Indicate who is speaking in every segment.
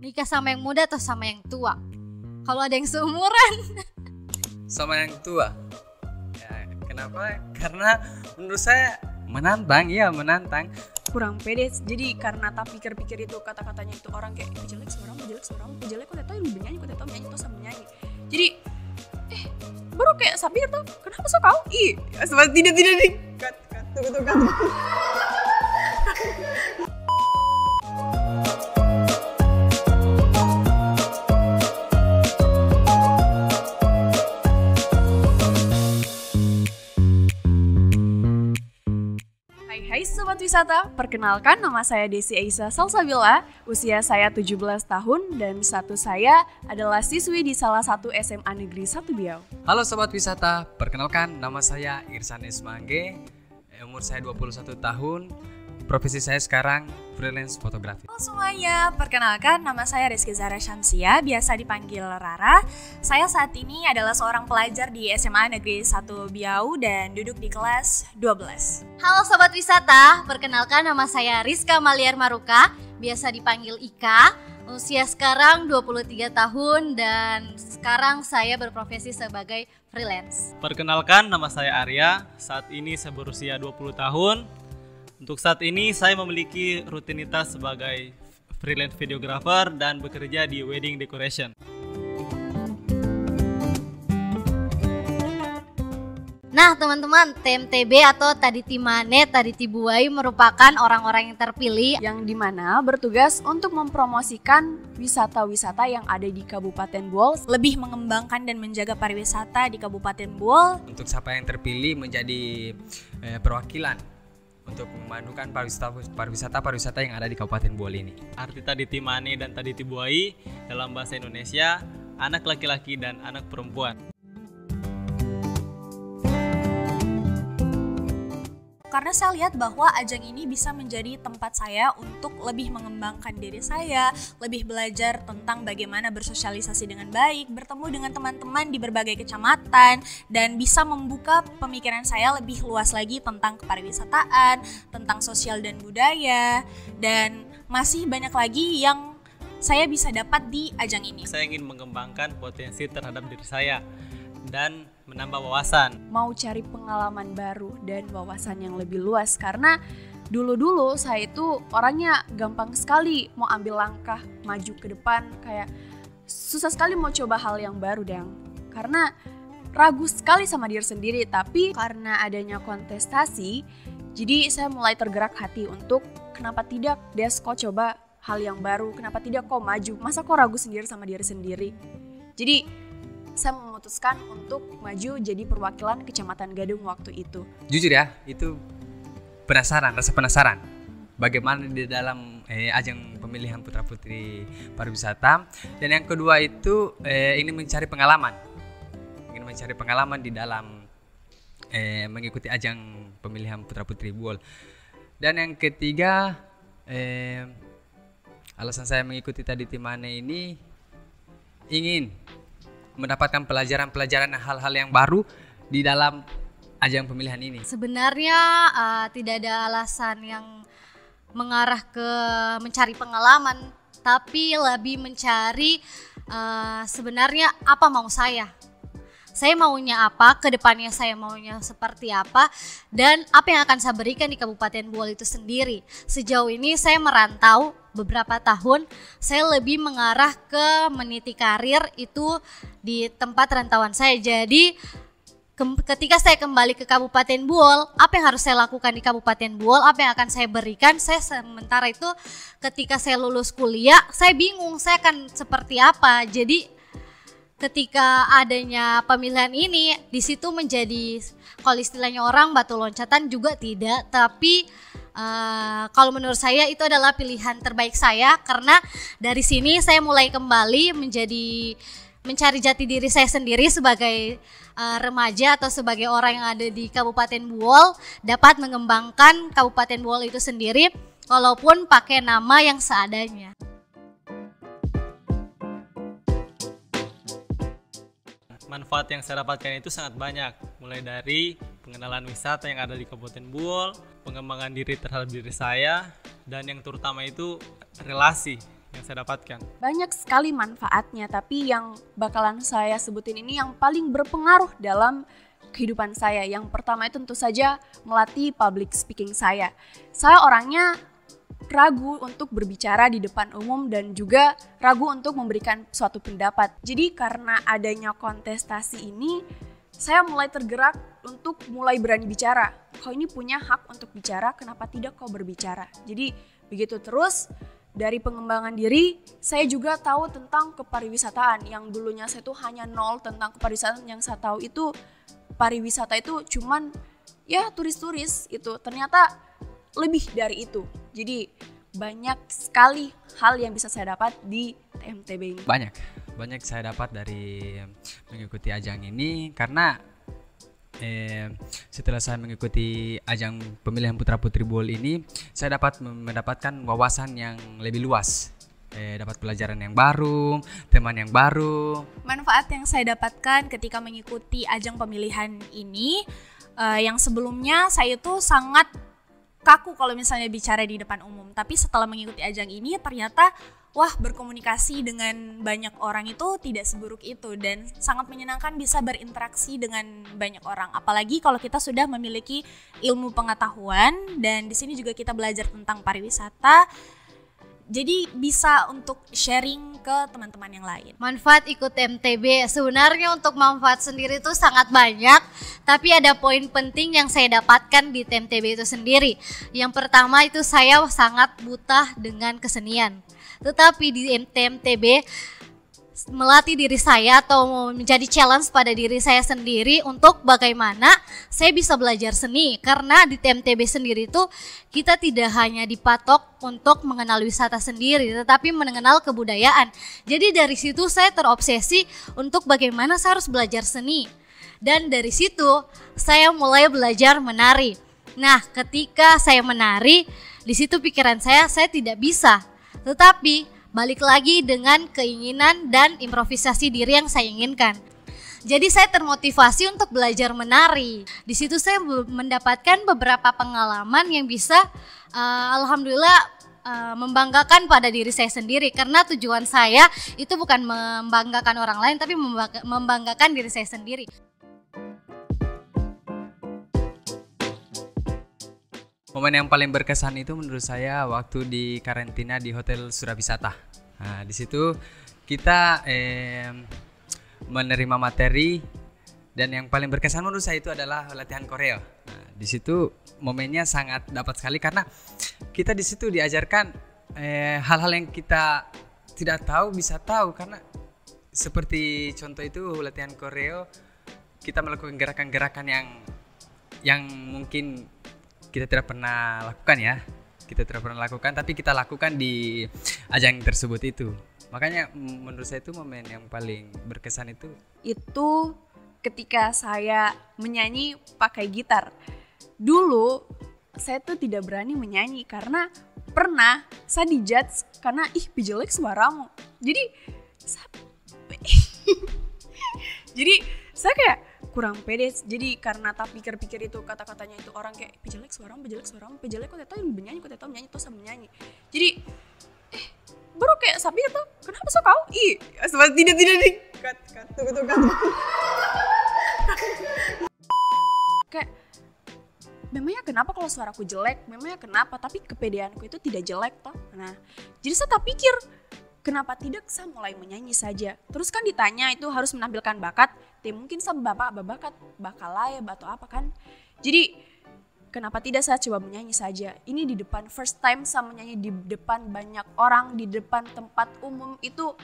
Speaker 1: Nikah sama yang muda atau sama yang tua? Kalau ada yang seumuran.
Speaker 2: Sama yang tua. Ya, kenapa? Karena menurut saya menantang,
Speaker 3: Kurang pede, jadi karena tak pikir-pikir itu kata-katanya itu orang kayak jelek seorang, kok tahu lebih nyanyi, kok tahu nyanyi tuh sama nyanyi. Jadi baru kayak sapir tuh, kenapa so kau? Sebab tidak nih. Tunggu. Hai Sobat Wisata, perkenalkan nama saya Desi Aisyah Salsabila, usia saya 17 tahun dan status saya adalah siswi di salah satu SMA Negeri 1 Biau.
Speaker 2: Halo Sobat Wisata, perkenalkan nama saya Irsan Esmangge, umur saya 21 tahun, profesi saya sekarang freelance fotografi.
Speaker 3: Halo semuanya, perkenalkan nama saya Rizky Zahra Syamsia, biasa dipanggil Rara. Saya saat ini adalah seorang pelajar di SMA Negeri 1 Biau dan duduk di kelas 12.
Speaker 1: Halo Sobat Wisata, perkenalkan nama saya Rizka Maliar Maruka, biasa dipanggil Ika. Usia sekarang 23 tahun dan sekarang saya berprofesi sebagai freelance.
Speaker 4: Perkenalkan nama saya Arya, saat ini saya berusia 20 tahun. Untuk saat ini saya memiliki rutinitas sebagai freelance videographer dan bekerja di wedding decoration.
Speaker 1: Nah teman-teman, TMTB atau Taditi Mane Taditi Buai merupakan orang-orang yang terpilih
Speaker 3: yang dimana bertugas untuk mempromosikan wisata-wisata yang ada di Kabupaten Buol, lebih mengembangkan dan menjaga pariwisata di Kabupaten Buol.
Speaker 2: Untuk siapa yang terpilih menjadi perwakilan untuk memadukan pariwisata yang ada di Kabupaten Buol ini.
Speaker 4: Arti Taditi Mane dan Taditi Buai dalam bahasa Indonesia, anak laki-laki dan anak perempuan.
Speaker 3: Karena saya lihat bahwa ajang ini bisa menjadi tempat saya untuk lebih mengembangkan diri saya, lebih belajar tentang bagaimana bersosialisasi dengan baik, bertemu dengan teman-teman di berbagai kecamatan, dan bisa membuka pemikiran saya lebih luas lagi tentang kepariwisataan, tentang sosial dan budaya, dan masih banyak lagi yang saya bisa dapat di ajang ini.
Speaker 4: Saya ingin mengembangkan potensi terhadap diri saya dan menambah wawasan.
Speaker 3: Mau cari pengalaman baru dan wawasan yang lebih luas, karena dulu saya itu orangnya gampang sekali mau ambil langkah maju ke depan, kayak susah sekali mau coba hal yang baru karena ragu sekali sama diri sendiri. Tapi karena adanya kontestasi, jadi saya mulai tergerak hati untuk kenapa tidak Des, kok coba hal yang baru, kenapa tidak kok maju, masa kok ragu sendiri sama diri sendiri. Jadi saya memutuskan untuk maju jadi perwakilan Kecamatan Gadung waktu itu.
Speaker 2: Jujur ya, itu rasa penasaran bagaimana di dalam ajang pemilihan putra-putri pariwisata. Dan yang kedua itu ingin mencari pengalaman di dalam mengikuti ajang pemilihan putra-putri Buol. Dan yang ketiga, alasan saya mengikuti Taditi Mane ini ingin mendapatkan pelajaran hal-hal yang baru di dalam ajang pemilihan ini.
Speaker 1: Sebenarnya tidak ada alasan yang mengarah ke mencari pengalaman, tapi lebih mencari sebenarnya apa mau saya. Saya maunya apa, kedepannya saya maunya seperti apa, dan apa yang akan saya berikan di Kabupaten Buol itu sendiri. Sejauh ini saya merantau beberapa tahun, saya lebih mengarah ke meniti karir itu di tempat rantauan saya. Jadi ketika saya kembali ke Kabupaten Buol, apa yang harus saya lakukan di Kabupaten Buol, apa yang akan saya berikan. Saya sementara itu ketika saya lulus kuliah, saya bingung saya akan seperti apa. Jadi ketika adanya pemilihan ini, di situ menjadi, kalau istilahnya orang batu loncatan juga tidak, tapi kalau menurut saya itu adalah pilihan terbaik saya, karena dari sini saya mulai kembali mencari jati diri saya sendiri sebagai remaja atau sebagai orang yang ada di Kabupaten Buol, dapat mengembangkan Kabupaten Buol itu sendiri walaupun pakai nama yang seadanya.
Speaker 4: Manfaat yang saya dapatkan itu sangat banyak, mulai dari pengenalan wisata yang ada di Kabupaten Buol, pengembangan diri terhadap diri saya, dan yang terutama itu relasi yang saya dapatkan?
Speaker 3: Banyak sekali manfaatnya, tapi yang bakalan saya sebutin ini yang paling berpengaruh dalam kehidupan saya. Yang pertama itu tentu saja melatih public speaking saya. Saya orangnya ragu untuk berbicara di depan umum dan juga ragu untuk memberikan suatu pendapat. Jadi karena adanya kontestasi ini, saya mulai tergerak untuk mulai berani bicara. Kau ini punya hak untuk bicara, kenapa tidak kau berbicara? Jadi begitu terus. Dari pengembangan diri, saya juga tahu tentang kepariwisataan. Yang dulunya saya tuh hanya nol tentang kepariwisataan. Yang saya tahu itu pariwisata itu cuman ya turis-turis itu. Ternyata lebih dari itu. Jadi banyak sekali hal yang bisa saya dapat di TMTB ini.
Speaker 2: Banyak saya dapat dari mengikuti ajang ini karena setelah saya mengikuti ajang pemilihan putra putri bowl ini, saya dapat mendapatkan wawasan yang lebih luas, dapat pelajaran yang baru, teman yang baru.
Speaker 5: Manfaat yang saya dapatkan ketika mengikuti ajang pemilihan ini, yang sebelumnya saya itu sangat kaku kalau misalnya bicara di depan umum, tapi setelah mengikuti ajang ini ternyata wah, berkomunikasi dengan banyak orang itu tidak seburuk itu dan sangat menyenangkan bisa berinteraksi dengan banyak orang. Apalagi kalau kita sudah memiliki ilmu pengetahuan dan di sini juga kita belajar tentang pariwisata. Jadi bisa untuk sharing ke teman-teman yang lain.
Speaker 1: Manfaat ikut MTB sebenarnya untuk manfaat sendiri itu sangat banyak, tapi ada poin penting yang saya dapatkan di TMTB itu sendiri. Yang pertama itu saya sangat buta dengan kesenian. Tetapi di TMTB melatih diri saya atau menjadi challenge pada diri saya sendiri untuk bagaimana saya bisa belajar seni. Karena di TMTB sendiri itu kita tidak hanya dipatok untuk mengenal wisata sendiri, tetapi mengenal kebudayaan. Jadi dari situ saya terobsesi untuk bagaimana saya harus belajar seni. Dan dari situ saya mulai belajar menari. Nah, ketika saya menari, di situ pikiran saya tidak bisa. Tetapi balik lagi dengan keinginan dan improvisasi diri yang saya inginkan. Jadi saya termotivasi untuk belajar menari. Di situ saya mendapatkan beberapa pengalaman yang bisa alhamdulillah membanggakan pada diri saya sendiri. Karena tujuan saya itu bukan membanggakan orang lain, tapi membanggakan diri saya sendiri.
Speaker 2: Momen yang paling berkesan itu menurut saya waktu di karantina di Hotel Surawisata. Nah, di situ kita menerima materi dan yang paling berkesan menurut saya itu adalah latihan koreo. Nah, di situ momennya sangat dapat sekali karena kita di situ diajarkan hal-hal yang kita tidak tahu bisa tahu, karena seperti contoh itu latihan koreo kita melakukan gerakan-gerakan yang mungkin kita tidak pernah lakukan tapi kita lakukan di ajang tersebut itu. Makanya menurut saya itu momen yang paling berkesan itu
Speaker 3: ketika saya menyanyi pakai gitar. Dulu saya tuh tidak berani menyanyi karena pernah saya dijudge karena jelek suaramu. Jadi saya kayak kurang pede. Jadi karena tak pikir-pikir itu kata-katanya itu orang kayak jelek suaramu, kok tahu menyanyi, kok tahu menyanyi, terus menyanyi. Jadi baru kayak sapi itu kenapa so kau? Seperti tidak di cut. Kayak memangnya kenapa kalau suaraku jelek? Memangnya kenapa? Tapi kepedeanku itu tidak jelek toh. Nah, jadi saya tak pikir kenapa tidak saya mulai menyanyi saja. Terus kan ditanya itu harus menampilkan bakat. Mungkin saya bakat bakalaya atau apa kan. Jadi kenapa tidak saya coba menyanyi saja. Ini di depan first time saya menyanyi di depan banyak orang, di depan tempat umum, itu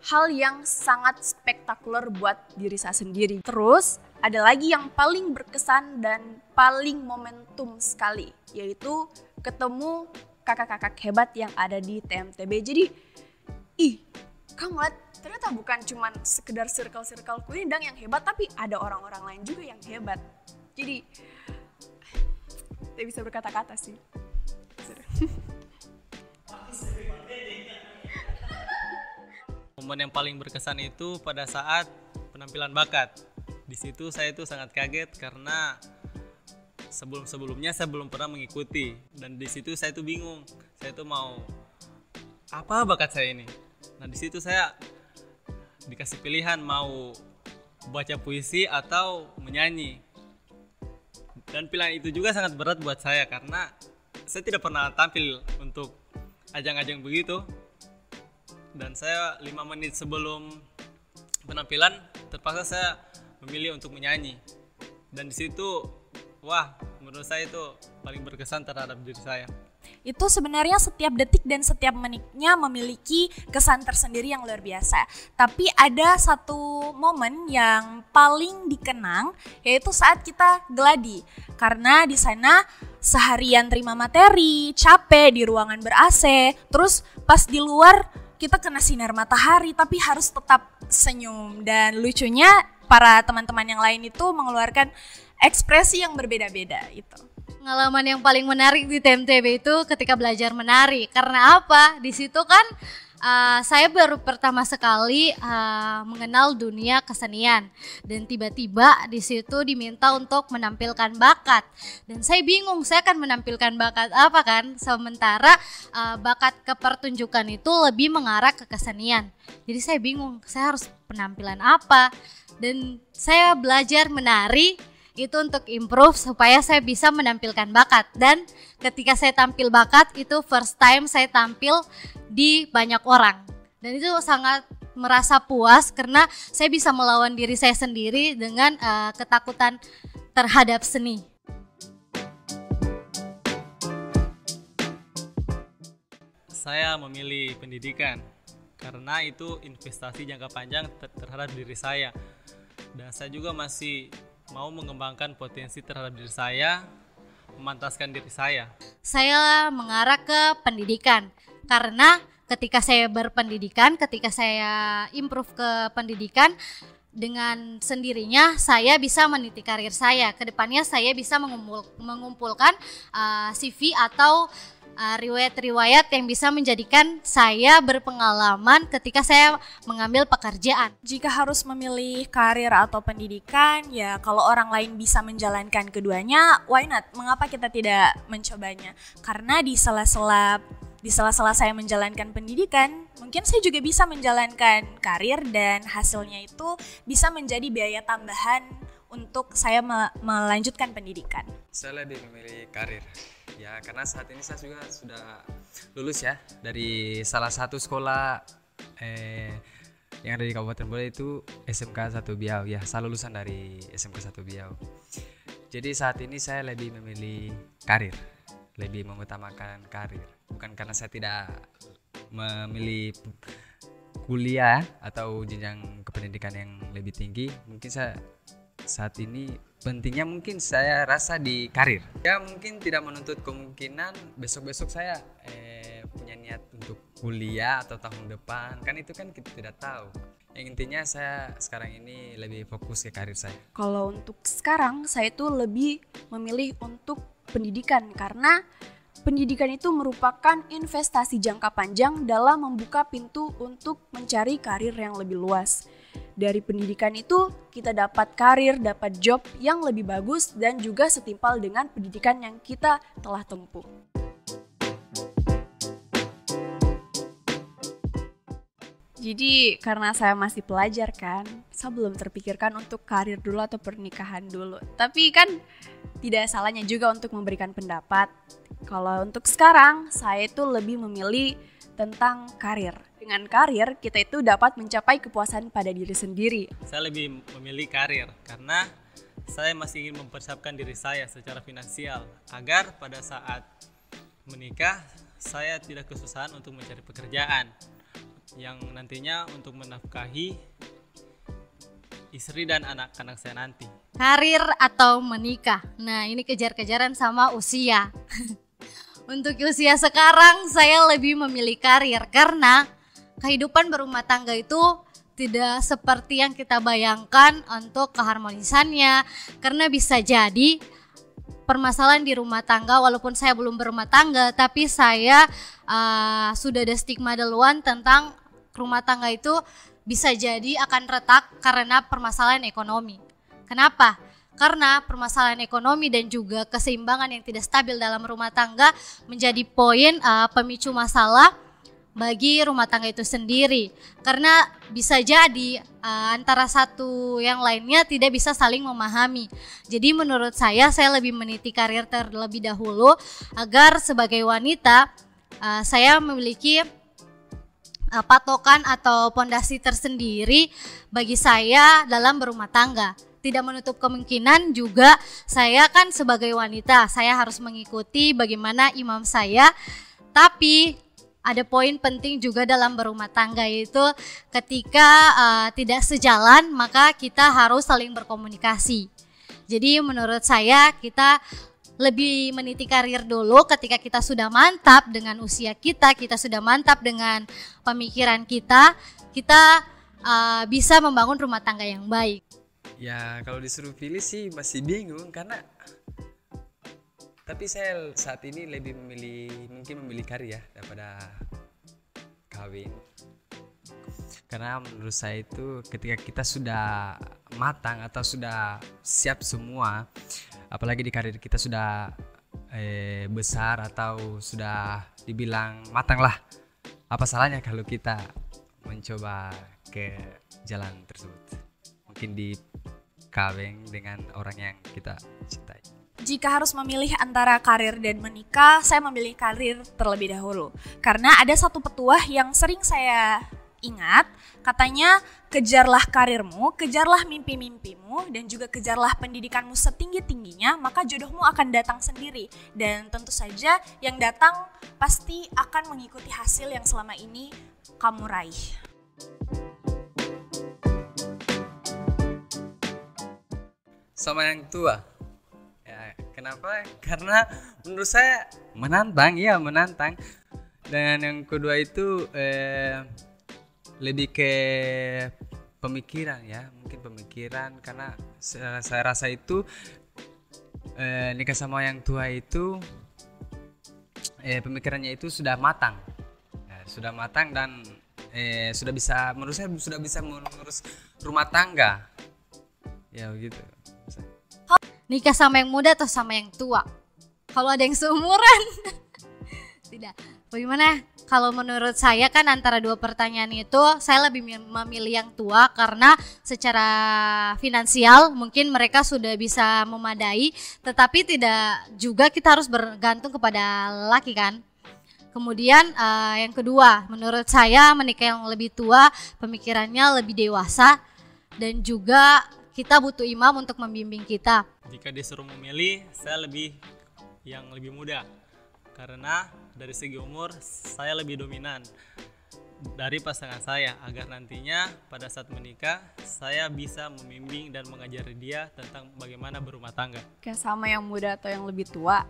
Speaker 3: hal yang sangat spektakuler buat diri saya sendiri. Terus ada lagi yang paling berkesan dan paling momentum sekali, yaitu ketemu kakak-kakak hebat yang ada di TMTB. Jadi kamu lihat ternyata bukan cuma sekedar circle-circle Kuindang yang hebat, tapi ada orang-orang lain juga yang hebat. Jadi tidak bisa berkata-kata sih.
Speaker 4: Momen yang paling berkesan itu pada saat penampilan bakat. Di situ saya itu sangat kaget karena sebelumnya saya belum pernah mengikuti, dan di situ saya itu bingung. Saya itu mau apa bakat saya ini. Nah, di situ saya dikasih pilihan mau baca puisi atau menyanyi. Dan pilihan itu juga sangat berat buat saya karena saya tidak pernah tampil untuk ajang-ajang begitu. Dan saya 5 menit sebelum penampilan terpaksa saya memilih untuk menyanyi. Dan di situ, wah, menurut saya itu paling berkesan terhadap diri saya.
Speaker 5: Itu sebenarnya setiap detik dan setiap menitnya memiliki kesan tersendiri yang luar biasa. Tapi ada satu momen yang paling dikenang, yaitu saat kita geladi. Karena di sana seharian terima materi, capek di ruangan ber-AC, terus pas di luar kita kena sinar matahari tapi harus tetap senyum. Dan lucunya para teman-teman yang lain itu mengeluarkan ekspresi yang berbeda-beda itu.
Speaker 1: Pengalaman yang paling menarik di TMTB itu ketika belajar menari. Karena apa? Di situ kan saya baru pertama sekali mengenal dunia kesenian, dan tiba-tiba di situ diminta untuk menampilkan bakat. Dan saya bingung, saya akan menampilkan bakat apa kan? Sementara bakat kepertunjukan itu lebih mengarah ke kesenian. Jadi saya bingung, saya harus penampilan apa? Dan saya belajar menari itu untuk improve supaya saya bisa menampilkan bakat. Dan ketika saya tampil bakat itu first time saya tampil di banyak orang, dan itu sangat merasa puas karena saya bisa melawan diri saya sendiri dengan ketakutan terhadap seni.
Speaker 4: Saya memilih pendidikan karena itu investasi jangka panjang terhadap diri saya. Dan saya juga masih mau mengembangkan potensi terhadap diri saya, memantaskan diri saya.
Speaker 1: Saya mengarah ke pendidikan karena ketika saya berpendidikan, ketika saya improve ke pendidikan, dengan sendirinya saya bisa meniti karir saya. Kedepannya saya bisa mengumpulkan CV atau riwayat-riwayat yang bisa menjadikan saya berpengalaman ketika saya mengambil pekerjaan.
Speaker 5: Jika harus memilih karir atau pendidikan, ya kalau orang lain bisa menjalankan keduanya, why not? Mengapa kita tidak mencobanya? Karena di sela-sela saya menjalankan pendidikan, mungkin saya juga bisa menjalankan karir dan hasilnya itu bisa menjadi biaya tambahan untuk saya melanjutkan pendidikan.
Speaker 2: Saya lebih memilih karir. Ya, karena saat ini saya juga sudah lulus ya dari salah satu sekolah yang ada di Kabupaten Bole, itu SMK 1 Biau. Ya, saya lulusan dari SMK 1 Biau. Jadi saat ini saya lebih memilih karir, lebih mengutamakan karir. Bukan karena saya tidak memilih kuliah atau jenjang kependidikan yang lebih tinggi. Mungkin saya saat ini pentingnya mungkin saya rasa di karir. Ya, mungkin tidak menuntut kemungkinan besok-besok saya punya niat untuk kuliah atau tahun depan. Kan itu kan kita tidak tahu. Yang intinya saya sekarang ini lebih fokus ke karir saya.
Speaker 3: Kalau untuk sekarang saya tuh lebih memilih untuk pendidikan karena pendidikan itu merupakan investasi jangka panjang dalam membuka pintu untuk mencari karir yang lebih luas. Dari pendidikan itu kita dapat karir, dapat job yang lebih bagus dan juga setimpal dengan pendidikan yang kita telah tempuh. Jadi karena saya masih pelajar kan, saya belum terpikirkan untuk karir dulu atau pernikahan dulu. Tapi kan tidak salahnya juga untuk memberikan pendapat. Kalau untuk sekarang, saya itu lebih memilih tentang karir. Dengan karir, kita itu dapat mencapai kepuasan pada diri sendiri.
Speaker 4: Saya lebih memilih karir karena saya masih ingin mempersiapkan diri saya secara finansial agar pada saat menikah saya tidak kesusahan untuk mencari pekerjaan yang nantinya untuk menafkahi istri dan anak-anak saya nanti.
Speaker 1: Karir atau menikah? Nah, ini kejar-kejaran sama usia. Untuk usia sekarang saya lebih memilih karir karena kehidupan berumah tangga itu tidak seperti yang kita bayangkan untuk keharmonisannya. Karena bisa jadi permasalahan di rumah tangga, walaupun saya belum berumah tangga, tapi saya sudah ada stigma duluan tentang rumah tangga itu bisa jadi akan retak karena permasalahan ekonomi. Kenapa? Karena permasalahan ekonomi dan juga keseimbangan yang tidak stabil dalam rumah tangga menjadi poin pemicu masalah bagi rumah tangga itu sendiri, karena bisa jadi antara satu yang lainnya tidak bisa saling memahami. Jadi menurut saya lebih meniti karir terlebih dahulu agar sebagai wanita saya memiliki patokan atau pondasi tersendiri bagi saya dalam berumah tangga. Tidak menutup kemungkinan juga saya kan sebagai wanita, saya harus mengikuti bagaimana imam saya. Tapi ada poin penting juga dalam berumah tangga, yaitu ketika tidak sejalan maka kita harus saling berkomunikasi. Jadi menurut saya kita lebih meniti karir dulu ketika kita sudah mantap dengan usia kita sudah mantap dengan pemikiran kita bisa membangun rumah tangga yang baik.
Speaker 2: Ya kalau disuruh pilih sih masih bingung, tapi saya saat ini lebih memilih karir ya daripada kawin. Karena menurut saya itu ketika kita sudah matang atau sudah siap semua, apalagi di karir kita sudah besar atau sudah dibilang matang lah, apa salahnya kalau kita mencoba ke jalan tersebut, mungkin di kawin dengan orang yang kita cintai.
Speaker 5: Jika harus memilih antara karir dan menikah, saya memilih karir terlebih dahulu. Karena ada satu petuah yang sering saya ingat, katanya kejarlah karirmu, kejarlah mimpi-mimpimu, dan juga kejarlah pendidikanmu setinggi-tingginya, maka jodohmu akan datang sendiri. Dan tentu saja yang datang pasti akan mengikuti hasil yang selama ini kamu raih.
Speaker 2: Sama yang tua. Ya, kenapa? Karena menurut saya menantang. Dan yang kedua itu lebih ke pemikiran ya, mungkin pemikiran, karena saya rasa itu nikah sama yang tua itu pemikirannya itu sudah matang, dan sudah bisa, menurut saya sudah bisa mengurus rumah tangga ya begitu.
Speaker 1: Nikah sama yang muda atau sama yang tua? Kalau ada yang seumuran tidak. Bagaimana? Kalau menurut saya kan antara dua pertanyaan itu saya lebih memilih yang tua, karena secara finansial mungkin mereka sudah bisa memadai, tetapi tidak juga kita harus bergantung kepada laki kan. Kemudian yang kedua, menurut saya menikah yang lebih tua pemikirannya lebih dewasa, dan juga kita butuh imam untuk membimbing kita.
Speaker 4: Jika disuruh memilih, saya yang lebih muda. Karena dari segi umur, saya lebih dominan dari pasangan saya, agar nantinya pada saat menikah, saya bisa membimbing dan mengajari dia tentang bagaimana berumah tangga.
Speaker 3: Kayak sama yang muda atau yang lebih tua?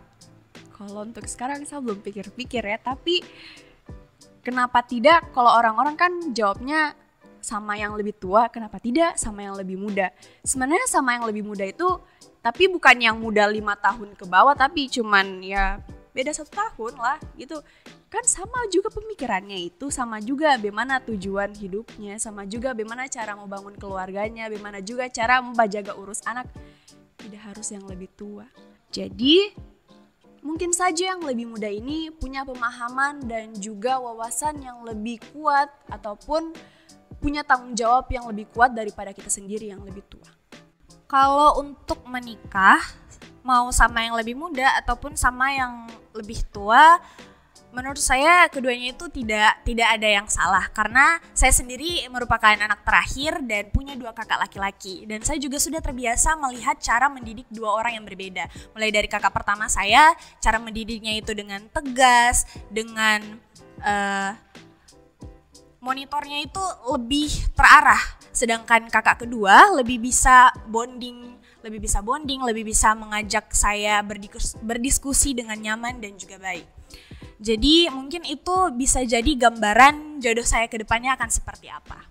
Speaker 3: Kalau untuk sekarang saya belum pikir-pikir ya, tapi kenapa tidak? Kalau orang-orang kan jawabnya sama yang lebih tua, kenapa tidak sama yang lebih muda? Sebenarnya sama yang lebih muda itu, tapi bukan yang muda 5 tahun ke bawah, tapi cuman ya beda 1 tahun lah gitu. Kan sama juga pemikirannya itu, sama juga bagaimana tujuan hidupnya, sama juga bagaimana cara membangun keluarganya, bagaimana juga cara membajaga urus anak. Tidak harus yang lebih tua. Jadi mungkin saja yang lebih muda ini punya pemahaman dan juga wawasan yang lebih kuat, ataupun punya tanggung jawab yang lebih kuat daripada kita sendiri yang lebih tua.
Speaker 5: Kalau untuk menikah, mau sama yang lebih muda ataupun sama yang lebih tua, menurut saya keduanya itu tidak ada yang salah. Karena saya sendiri merupakan anak terakhir dan punya 2 kakak laki-laki. Dan saya juga sudah terbiasa melihat cara mendidik 2 orang yang berbeda. Mulai dari kakak pertama saya, cara mendidiknya itu dengan tegas, dengan monitornya itu lebih terarah, sedangkan kakak kedua lebih bisa bonding, lebih bisa mengajak saya berdiskusi dengan nyaman dan juga baik. Jadi mungkin itu bisa jadi gambaran jodoh saya ke depannya akan seperti apa.